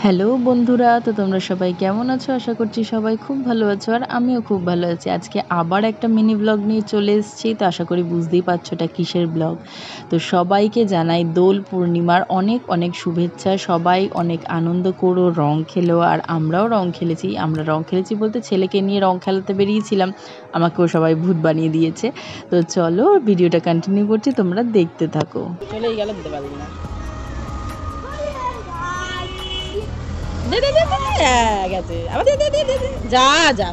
Hello বন্ধুরা, তো তোমরা সবাই কেমন আছো? আশা করছি সবাই খুব ভালো আছো আর আমিও খুব ভালো আছি। আজকে আবার একটা মিনি ব্লগ নিয়ে চলে এসেছি। তো আশা করি বুঝতেই পারছো এটা কিসের ব্লগ। তো সবাইকে জানাই দোল পূর্ণিমার অনেক অনেক শুভেচ্ছা। সবাই অনেক আনন্দ করো, রং খেলো আর আমরাও রং খেলেছি। আমরা রং খেলেছি বলতে ছেলেকে নিয়ে রং খেলাতে বেরিয়েছিলাম, আমাকেও সবাই ভূত বানিয়ে দিয়েছে। তো চলো ভিডিওটা কন্টিনিউ করছি, তোমরা দেখতে থাকো। চলেই গেল, দিতে পারবি না। দে দে দে দে, হ্যাঁ গেছে আবার, দে দে দে দে, যা যা,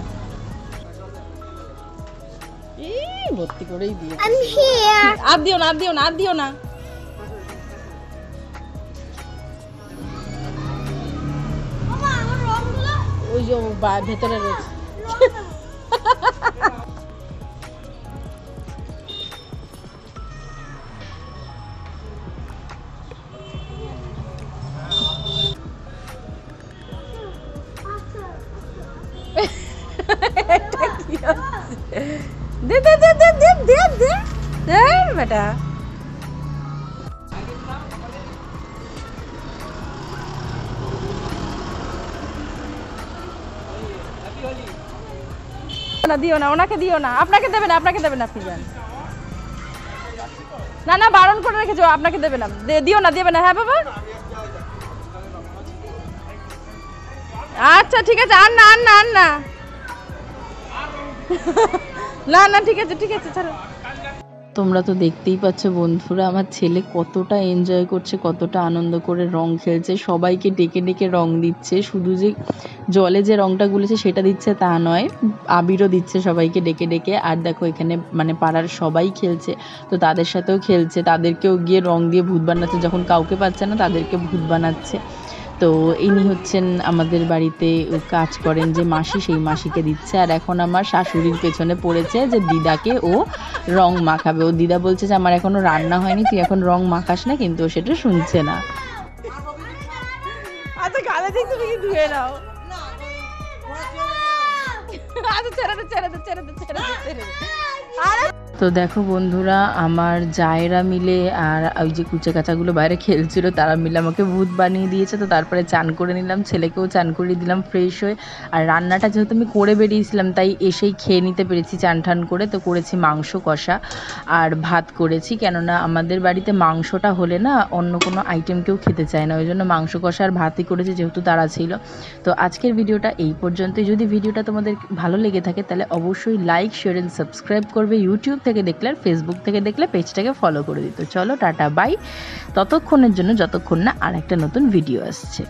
ভর্তি করেই দিয়ে। আর দিও না, আর দিও না, আর দিও না। ওই যে ভেতরে রয়েছে। দে দে দে দে দে দে দে দে বেটা, না দিও না, ওনাকে দিও না, আপনাকে দেবে না, আপনাকে দেবে না, আপনি যান। না না, বারণ করে রেখেছো, আপনাকে দেবে না, দিও না, দেবে না। হ্যাঁ বাবা, আচ্ছা ঠিক আছে, আর না আর না আর না, না না ঠিক আছে ঠিক আছে, ছাড়ো। তোমরা তো দেখতেই পাচ্ছ বন্ধুরা, আমার ছেলে কতটা এনজয় করছে, কতটা আনন্দ করে রং খেলছে, সবাইকে ডেকে ডেকে রং দিচ্ছে। শুধু যে জলে যে রংটা গুলেছে সেটা দিচ্ছে তা নয়, আবিরও দিচ্ছে সবাইকে ডেকে ডেকে। আর দেখো এখানে মানে পাড়ার সবাই খেলছে, তো তাদের সাথেও খেলছে, তাদেরকেও গিয়ে রং দিয়ে ভূত বানাচ্ছে, যখন কাউকে পাচ্ছে না তাদেরকে ভূত বানাচ্ছে। তো ইনি হচ্ছেন আমাদের বাড়িতে কাজ করেন যে মাসি, সেই মাসিকে দিচ্ছে। আর এখন আমার শাশুড়ির পেছনে পড়েছে যে দিদাকে ও রং মাখাবে। ও দিদা বলছে যে আমার এখনো রান্না হয়নি, তুই এখন রং মাখাস না, কিন্তু সেটা শুনছে না। আচ্ছা গালে দিক তুমি কি ধুয়ে নাও। আচ্ছা ছেড়ে দে ছেড়ে দে ছেড়ে দে ছেড়ে দে ছেড়ে দে। আরে তো দেখো বন্ধুরা, আমার জায়েরা মিলে আর ওই যে কুচে কাচাগুলো বাইরে খেলছিল, তারা মিলে আমাকে ভূত বানিয়ে দিয়েছে। তো তারপরে চান করে নিলাম, ছেলেকেও চান করিয়ে দিলাম ফ্রেশ হয়ে। আর রান্নাটা যেহেতু আমি করে বেরিয়েছিলাম, তাই এসেই খেয়ে নিতে পেরেছি চান ঠান করে। তো করেছি মাংস কষা আর ভাত করেছি, কেননা আমাদের বাড়িতে মাংসটা হলে না অন্য কোনো আইটেম কেউ খেতে চায় না, ওই জন্য মাংস কষা আর ভাতই করেছি, যেহেতু তারা ছিল। তো আজকের ভিডিওটা এই পর্যন্তই। যদি ভিডিওটা তোমাদের ভালো লেগে থাকে তাহলে অবশ্যই লাইক, শেয়ার এন্ড সাবস্ক্রাইব করবে। ইউটিউব থেকে দেখলে আর ফেসবুক থেকে দেখলে পেজটাকে ফলো করে দিত। চলো টাটা বাই, ততক্ষণের জন্য যতক্ষণ না আর একটা নতুন ভিডিও আসছে।